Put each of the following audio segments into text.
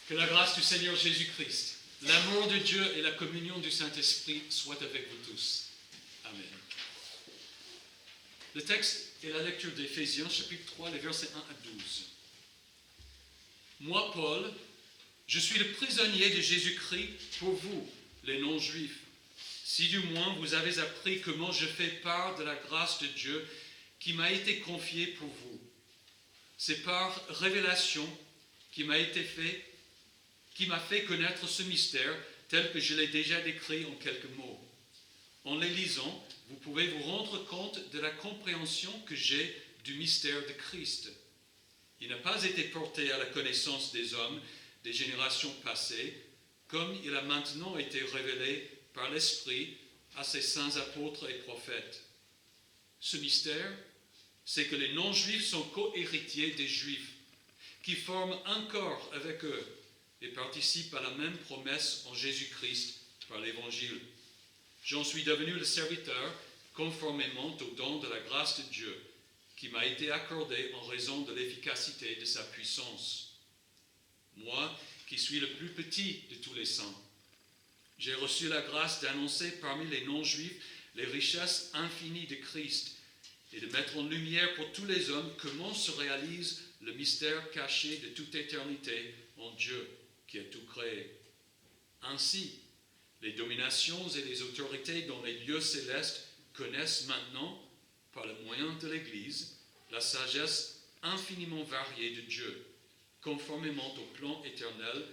Que la grâce du Seigneur Jésus-Christ, l'amour de Dieu et la communion du Saint-Esprit soient avec vous tous. Amen. Le texte est la lecture d'Éphésiens, chapitre 3, les versets 1 à 12. Moi, Paul, je suis le prisonnier de Jésus-Christ pour vous, les non-juifs. Si du moins vous avez appris comment je fais part de la grâce de Dieu qui m'a été confiée pour vous. C'est par révélation qui m'a fait connaître ce mystère tel que je l'ai déjà décrit en quelques mots. En les lisant, vous pouvez vous rendre compte de la compréhension que j'ai du mystère de Christ. Il n'a pas été porté à la connaissance des hommes des générations passées, comme il a maintenant été révélé par l'Esprit à ses saints apôtres et prophètes. Ce mystère, c'est que les non-juifs sont co-héritiers des juifs, qui forment un corps avec eux et participent à la même promesse en Jésus-Christ par l'Évangile. J'en suis devenu le serviteur conformément au don de la grâce de Dieu qui m'a été accordé en raison de l'efficacité de sa puissance. Moi, qui suis le plus petit de tous les saints, j'ai reçu la grâce d'annoncer parmi les non-juifs les richesses infinies de Christ et de mettre en lumière pour tous les hommes comment se réalise le mystère caché de toute éternité en Dieu qui a tout créé. Ainsi, les dominations et les autorités dans les lieux célestes connaissent maintenant, par le moyen de l'Église, la sagesse infiniment variée de Dieu, conformément au plan éternel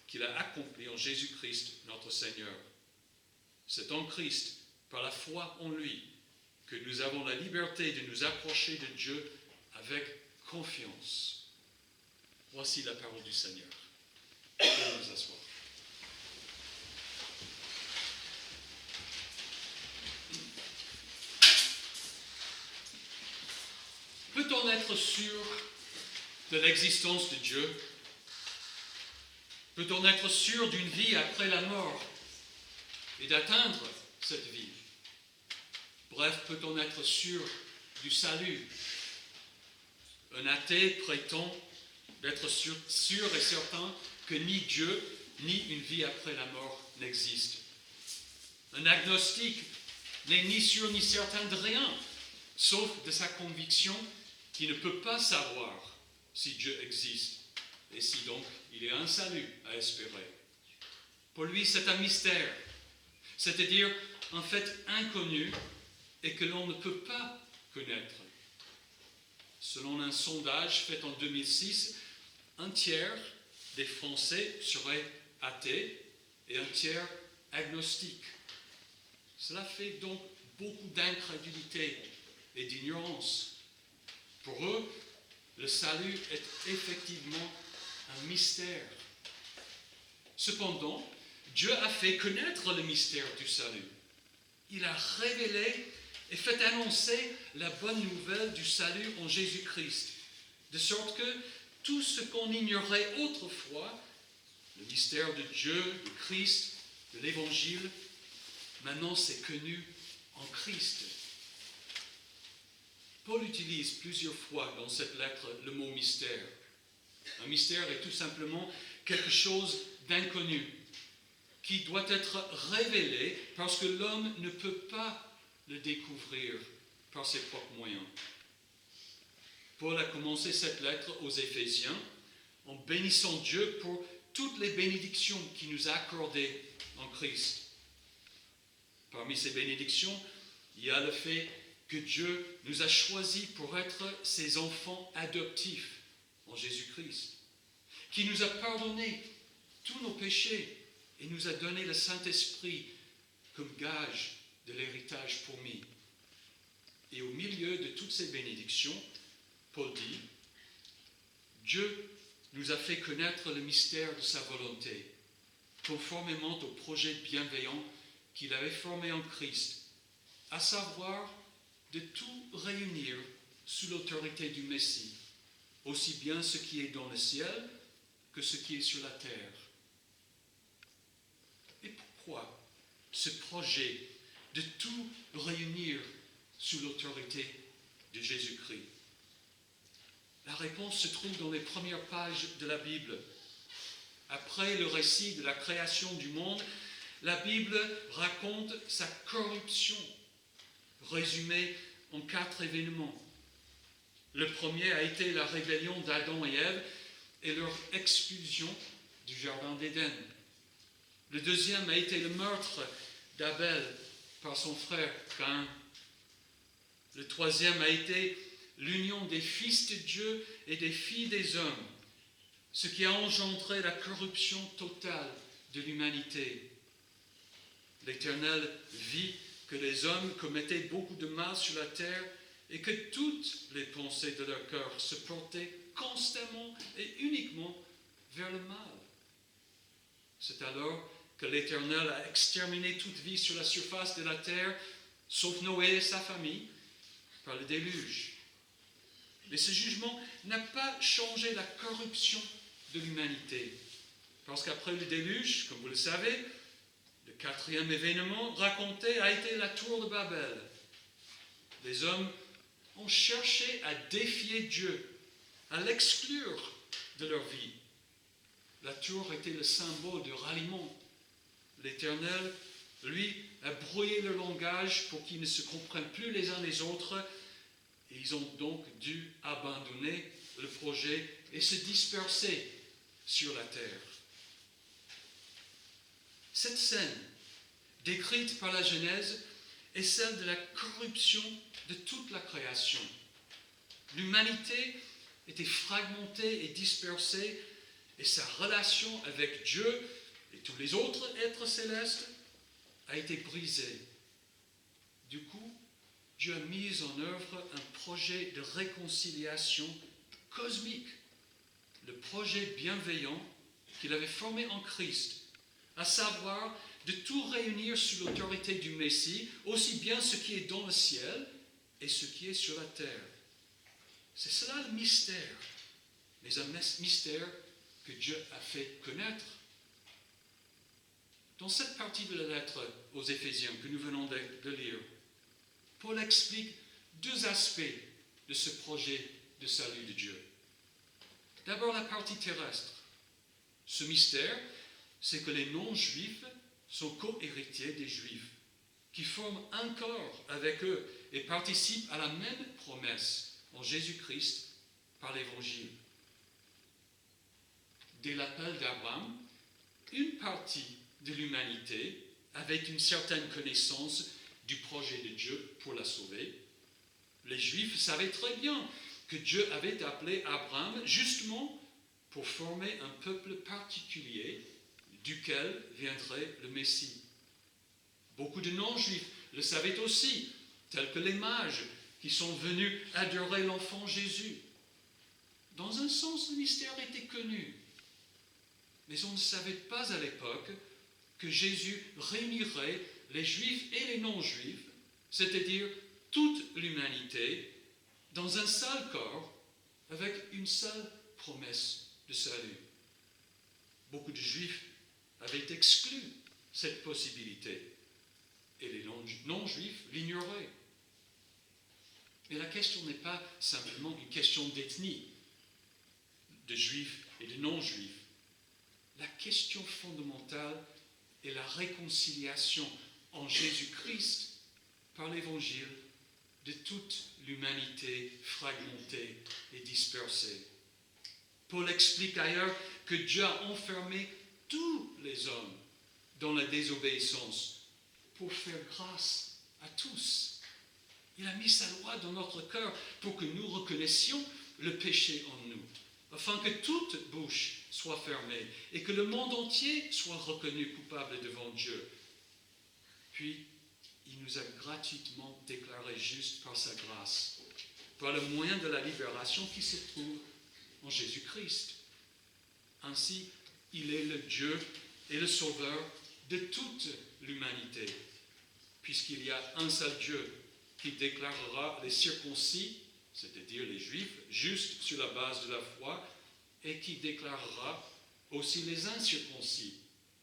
qu'il a accompli en Jésus-Christ notre Seigneur. C'est en Christ, par la foi en lui, que nous avons la liberté de nous approcher de Dieu avec confiance. Voici la parole du Seigneur. Pouvons nous asseoir. Peut-on être sûr de l'existence de Dieu? Peut-on être sûr d'une vie après la mort et d'atteindre cette vie? Bref, peut-on être sûr du salut? Un athée prétend d'être sûr et certain que ni Dieu, ni une vie après la mort n'existent. Un agnostique n'est ni sûr ni certain de rien, sauf de sa conviction qu'il ne peut pas savoir si Dieu existe, et si donc il y a un salut à espérer. Pour lui, c'est un mystère, c'est-à-dire un fait inconnu et que l'on ne peut pas connaître. Selon un sondage fait en 2006, un tiers des Français seraient athées et un tiers agnostiques. Cela fait donc beaucoup d'incrédulité et d'ignorance. Pour eux, le salut est effectivement un mystère. Cependant, Dieu a fait connaître le mystère du salut. Il a révélé et fait annoncer la bonne nouvelle du salut en Jésus-Christ, de sorte que tout ce qu'on ignorait autrefois, le mystère de Dieu, de Christ, de l'Évangile, maintenant c'est connu en Christ. Paul utilise plusieurs fois dans cette lettre le mot mystère. Un mystère est tout simplement quelque chose d'inconnu, qui doit être révélé parce que l'homme ne peut pas le découvrir par ses propres moyens. Paul a commencé cette lettre aux Éphésiens en bénissant Dieu pour toutes les bénédictions qu'il nous a accordées en Christ. Parmi ces bénédictions, il y a le fait que Dieu nous a choisis pour être ses enfants adoptifs en Jésus-Christ, qui nous a pardonné tous nos péchés et nous a donné le Saint-Esprit comme gage de l'héritage promis. Et au milieu de toutes ces bénédictions, Paul dit, Dieu nous a fait connaître le mystère de sa volonté, conformément au projet bienveillant qu'il avait formé en Christ, à savoir de tout réunir sous l'autorité du Messie, aussi bien ce qui est dans le ciel que ce qui est sur la terre. Et pourquoi ce projet de tout réunir sous l'autorité de Jésus-Christ? La réponse se trouve dans les premières pages de la Bible. après le récit de la création du monde, la Bible raconte sa corruption, résumée en 4 événements. Le premier a été la rébellion d'Adam et Ève et leur expulsion du Jardin d'Éden. Le deuxième a été le meurtre d'Abel par son frère Caïn. Le troisième a été l'union des fils de Dieu et des filles des hommes, ce qui a engendré la corruption totale de l'humanité. L'Éternel vit que les hommes commettaient beaucoup de mal sur la terre et que toutes les pensées de leur cœur se portaient constamment et uniquement vers le mal. C'est alors que l'Éternel a exterminé toute vie sur la surface de la terre, sauf Noé et sa famille, par le déluge. Mais ce jugement n'a pas changé la corruption de l'humanité. Parce qu'après le déluge, comme vous le savez, le 4e événement raconté a été la tour de Babel. Les hommes ont cherché à défier Dieu, à l'exclure de leur vie. La tour était le symbole de ralliement. L'Éternel, lui, a brouillé le langage pour qu'ils ne se comprennent plus les uns les autres, et ils ont donc dû abandonner le projet et se disperser sur la terre. Cette scène, décrite par la Genèse, est celle de la corruption de toute la création. L'humanité était fragmentée et dispersée, et sa relation avec Dieu et tous les autres êtres célestes a été brisée. Du coup, Dieu a mis en œuvre un projet de réconciliation cosmique, le projet bienveillant qu'il avait formé en Christ, à savoir de tout réunir sous l'autorité du Messie, aussi bien ce qui est dans le ciel et ce qui est sur la terre. C'est cela le mystère, mais un mystère que Dieu a fait connaître. Dans cette partie de la lettre aux Éphésiens que nous venons de lire, Paul explique 2 aspects de ce projet de salut de Dieu. D'abord, la partie terrestre. Ce mystère, c'est que les non-juifs sont co-héritiers des juifs, qui forment un corps avec eux et participent à la même promesse en Jésus-Christ par l'Évangile. Dès l'appel d'Abraham, une partie de l'humanité, avec une certaine connaissance du projet de Dieu pour la sauver, les Juifs savaient très bien que Dieu avait appelé Abraham justement pour former un peuple particulier duquel viendrait le Messie. Beaucoup de non-Juifs le savaient aussi, tels que les mages qui sont venus adorer l'enfant Jésus. Dans un sens, le mystère était connu, mais on ne savait pas à l'époque que Jésus réunirait les Juifs et les non-Juifs, c'est-à-dire toute l'humanité, dans un seul corps, avec une seule promesse de salut. Beaucoup de Juifs avaient exclu cette possibilité, et les non-Juifs l'ignoraient. Mais la question n'est pas simplement une question d'ethnie, de Juifs et de non-Juifs. La question fondamentale est la réconciliation en Jésus-Christ par l'Évangile de toute l'humanité fragmentée et dispersée. Paul explique ailleurs que Dieu a enfermé tous les hommes dans la désobéissance pour faire grâce à tous. Il a mis sa loi dans notre cœur pour que nous reconnaissions le péché en nous, afin que toute bouche soit fermée et que le monde entier soit reconnu coupable devant Dieu. Puis, il nous a gratuitement déclarés justes par sa grâce, par le moyen de la libération qui se trouve en Jésus-Christ. Ainsi, il est le Dieu et le Sauveur de toute l'humanité, puisqu'il y a un seul Dieu qui déclarera les circoncis, c'est-à-dire les Juifs, justes sur la base de la foi, et qui déclarera aussi les incirconcis,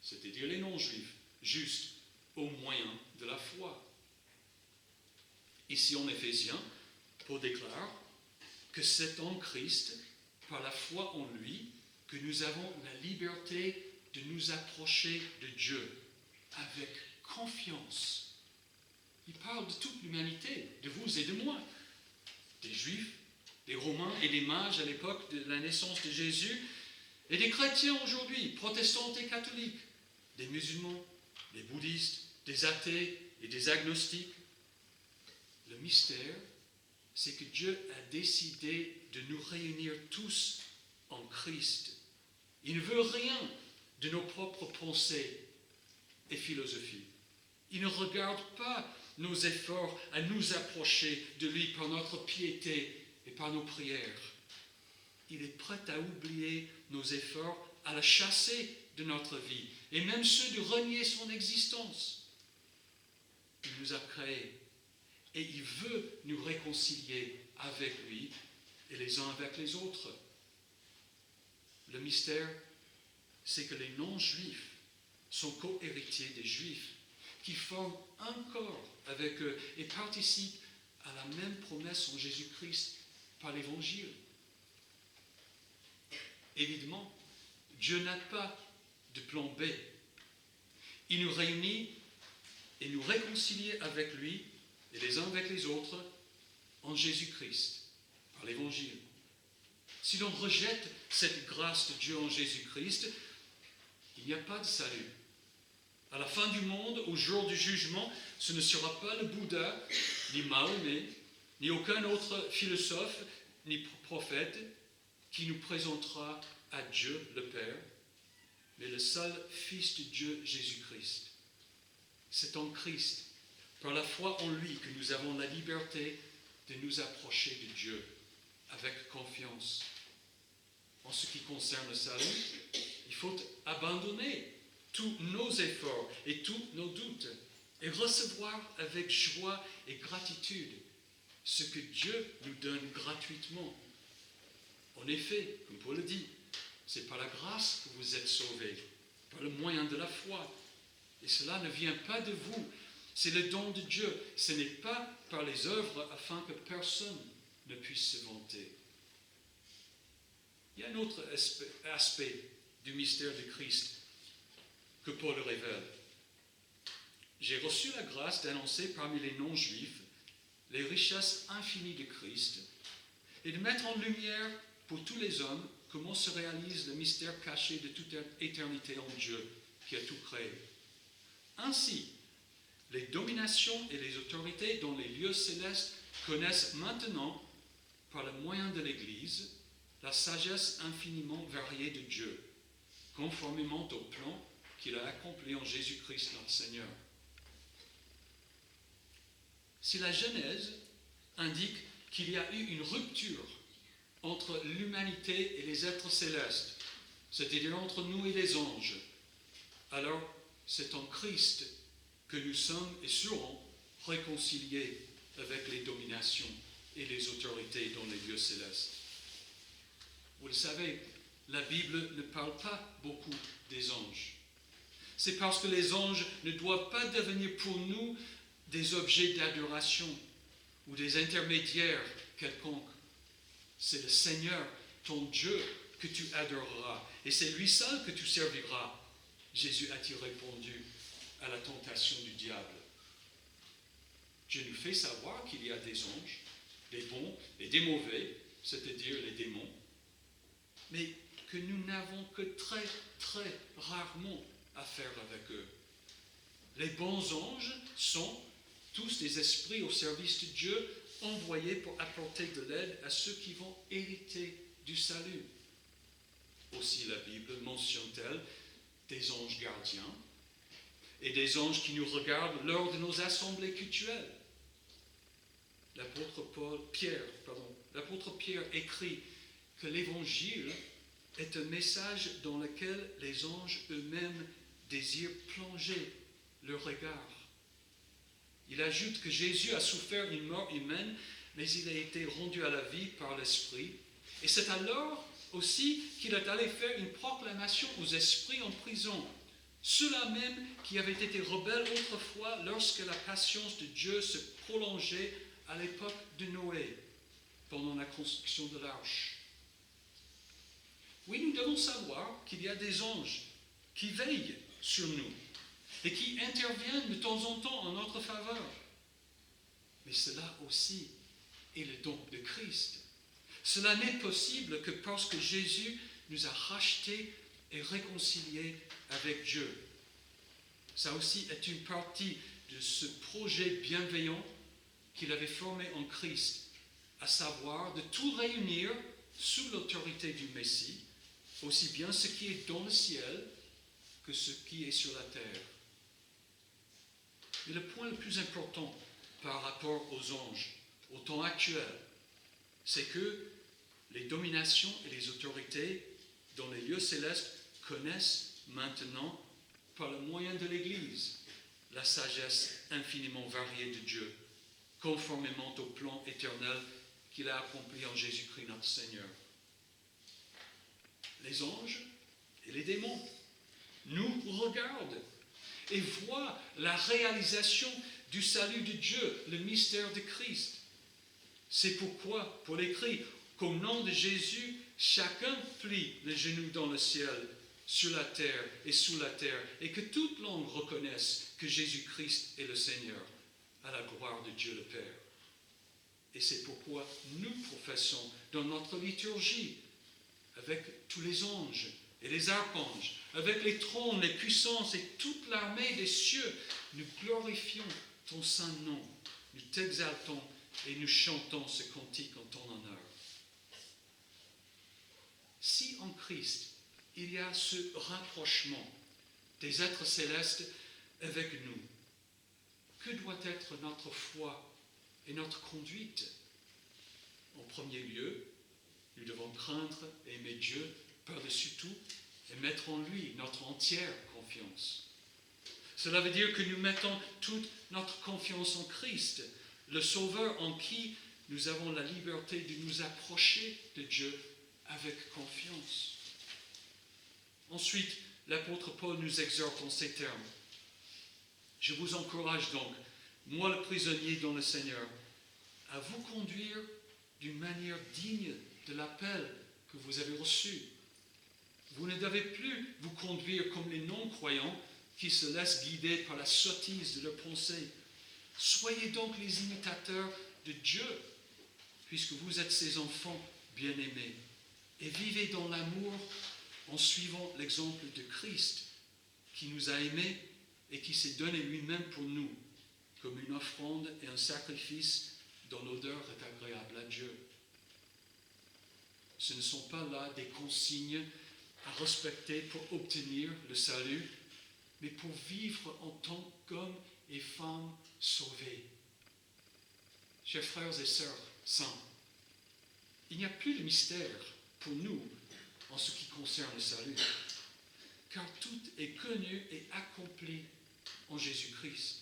c'est-à-dire les non-Juifs, justes au moyen de la foi. Ici en Éphésiens, Paul déclare que c'est en Christ, par la foi en lui, que nous avons la liberté de nous approcher de Dieu avec confiance. Il parle de toute l'humanité, de vous et de moi, des Juifs, des Romains et des mages à l'époque de la naissance de Jésus, et des chrétiens aujourd'hui, protestants et catholiques, des musulmans, des bouddhistes, des athées et des agnostiques. Le mystère, c'est que Dieu a décidé de nous réunir tous en Christ. Il ne veut rien de nos propres pensées et philosophies. Il ne regarde pas nos efforts à nous approcher de lui par notre piété et par nos prières. Il est prêt à oublier nos efforts, à la chasser de notre vie, et même ceux de renier son existence. Il nous a créés, et il veut nous réconcilier avec lui et les uns avec les autres. Le mystère, c'est que les non-juifs sont co-héritiers des juifs, qui forment un corps avec eux et participent à la même promesse en Jésus-Christ par l'Évangile. Évidemment, Dieu n'a pas de plan B. Il nous réunit et nous réconcilie avec lui et les uns avec les autres en Jésus-Christ, par l'Évangile. Si l'on rejette cette grâce de Dieu en Jésus-Christ, il n'y a pas de salut. À la fin du monde, au jour du jugement, ce ne sera pas le Bouddha, ni Mahomet, ni aucun autre philosophe, ni prophète qui nous présentera à Dieu le Père, mais le seul Fils de Dieu, Jésus-Christ. C'est en Christ, par la foi en lui, que nous avons la liberté de nous approcher de Dieu avec confiance. En ce qui concerne le salut, il faut abandonner tous nos efforts et tous nos doutes et recevoir avec joie et gratitude ce que Dieu nous donne gratuitement. En effet, comme Paul le dit, c'est par la grâce que vous êtes sauvés, par le moyen de la foi. Et cela ne vient pas de vous, c'est le don de Dieu. Ce n'est pas par les œuvres afin que personne ne puisse se vanter. Il y a un autre aspect du mystère de Christ que Paul révèle. J'ai reçu la grâce d'annoncer parmi les non-juifs les richesses infinies de Christ et de mettre en lumière pour tous les hommes comment se réalise le mystère caché de toute éternité en Dieu qui a tout créé. Ainsi, les dominations et les autorités dans les lieux célestes connaissent maintenant, par le moyen de l'Église, la sagesse infiniment variée de Dieu, conformément au plan qu'il a accompli en Jésus-Christ notre Seigneur. Si la Genèse indique qu'il y a eu une rupture entre l'humanité et les êtres célestes, c'est-à-dire entre nous et les anges, alors c'est en Christ que nous sommes et serons réconciliés avec les dominations et les autorités dans les lieux célestes. Vous le savez, la Bible ne parle pas beaucoup des anges. C'est parce que les anges ne doivent pas devenir pour nous des objets d'adoration ou des intermédiaires quelconques. C'est le Seigneur, ton Dieu, que tu adoreras, et c'est lui seul que tu serviras. Jésus a-t-il répondu à la tentation du diable. Dieu nous fait savoir qu'il y a des anges, des bons et des mauvais, c'est-à-dire les démons, mais que nous n'avons que très, très rarement affaire avec eux. Les bons anges sont tous des esprits au service de Dieu, envoyés pour apporter de l'aide à ceux qui vont hériter du salut. Aussi la Bible mentionne-t-elle des anges gardiens et des anges qui nous regardent lors de nos assemblées cultuelles. L'apôtre Pierre écrit que l'Évangile est un message dans lequel les anges eux-mêmes désirent plonger leur regard. Il ajoute que Jésus a souffert une mort humaine, mais il a été rendu à la vie par l'Esprit. Et c'est alors aussi qu'il est allé faire une proclamation aux esprits en prison, ceux-là même qui avaient été rebelles autrefois lorsque la patience de Dieu se prolongeait à l'époque de Noé, pendant la construction de l'arche. Oui, nous devons savoir qu'il y a des anges qui veillent sur nous et qui interviennent de temps en temps en notre faveur. Mais cela aussi est le don de Christ. Cela n'est possible que parce que Jésus nous a rachetés et réconciliés avec Dieu. Ça aussi est une partie de ce projet bienveillant qu'il avait formé en Christ, à savoir de tout réunir sous l'autorité du Messie, aussi bien ce qui est dans le ciel que ce qui est sur la terre. Mais le point le plus important par rapport aux anges, au temps actuel, c'est que les dominations et les autorités dans les lieux célestes connaissent maintenant, par le moyen de l'Église, la sagesse infiniment variée de Dieu, conformément au plan éternel qu'il a accompli en Jésus-Christ notre Seigneur. Les anges et les démons nous regardent et voient la réalisation du salut de Dieu, le mystère de Christ. C'est pourquoi, pour l'écrit, qu'au nom de Jésus, chacun plie les genoux dans le ciel, sur la terre et sous la terre, et que toute langue reconnaisse que Jésus-Christ est le Seigneur, à la gloire de Dieu le Père. Et c'est pourquoi nous professons dans notre liturgie, avec tous les anges et les archanges, avec les trônes, les puissances et toute l'armée des cieux, nous glorifions ton saint nom, nous t'exaltons et nous chantons ce cantique en ton honneur. Si en Christ, il y a ce rapprochement des êtres célestes avec nous, que doit être notre foi et notre conduite? En premier lieu, nous devons craindre et aimer Dieu par-dessus tout et mettre en lui notre entière confiance. Cela veut dire que nous mettons toute notre confiance en Christ, le Sauveur en qui nous avons la liberté de nous approcher de Dieu avec confiance. Ensuite, l'apôtre Paul nous exhorte en ces termes. Je vous encourage donc, moi le prisonnier dans le Seigneur, à vous conduire d'une manière digne de l'appel que vous avez reçu. Vous ne devez plus vous conduire comme les non-croyants qui se laissent guider par la sottise de leurs pensées. Soyez donc les imitateurs de Dieu, puisque vous êtes ses enfants bien-aimés, et vivez dans l'amour en suivant l'exemple de Christ, qui nous a aimés et qui s'est donné lui-même pour nous, comme une offrande et un sacrifice dont l'odeur est agréable à Dieu. Ce ne sont pas là des consignes à respecter pour obtenir le salut, mais pour vivre en tant qu'hommes et femmes sauvés. Chers frères et sœurs saints, il n'y a plus de mystère pour nous en ce qui concerne le salut, car tout est connu et accompli en Jésus-Christ.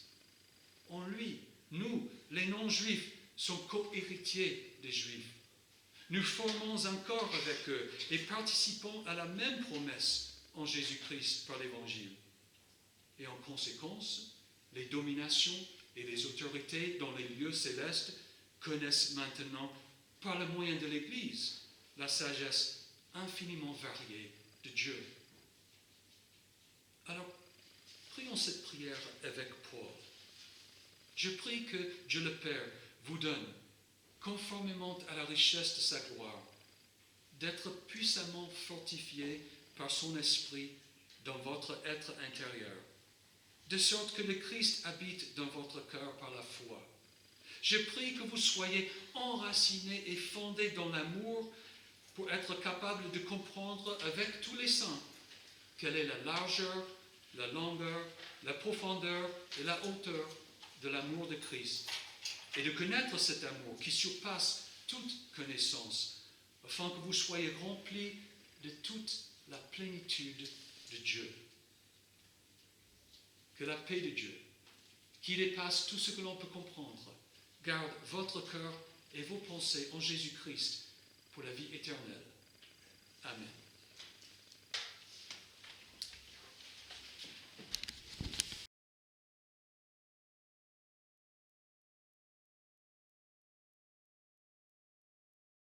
En lui, nous, les non-juifs, sommes co-héritiers des juifs. Nous formons un corps avec eux et participons à la même promesse en Jésus-Christ par l'Évangile. Et en conséquence, les dominations et les autorités dans les lieux célestes connaissent maintenant, par le moyen de l'Église, la sagesse infiniment variée de Dieu. Alors, prions cette prière avec Paul. Je prie que Dieu le Père vous donne, conformément à la richesse de sa gloire, d'être puissamment fortifié par son esprit dans votre être intérieur, de sorte que le Christ habite dans votre cœur par la foi. Je prie que vous soyez enracinés et fondés dans l'amour pour être capables de comprendre avec tous les saints quelle est la largeur, la longueur, la profondeur et la hauteur de l'amour de Christ, et de connaître cet amour qui surpasse toute connaissance, afin que vous soyez remplis de toute la plénitude de Dieu. Que la paix de Dieu, qui dépasse tout ce que l'on peut comprendre, garde votre cœur et vos pensées en Jésus-Christ pour la vie éternelle. Amen.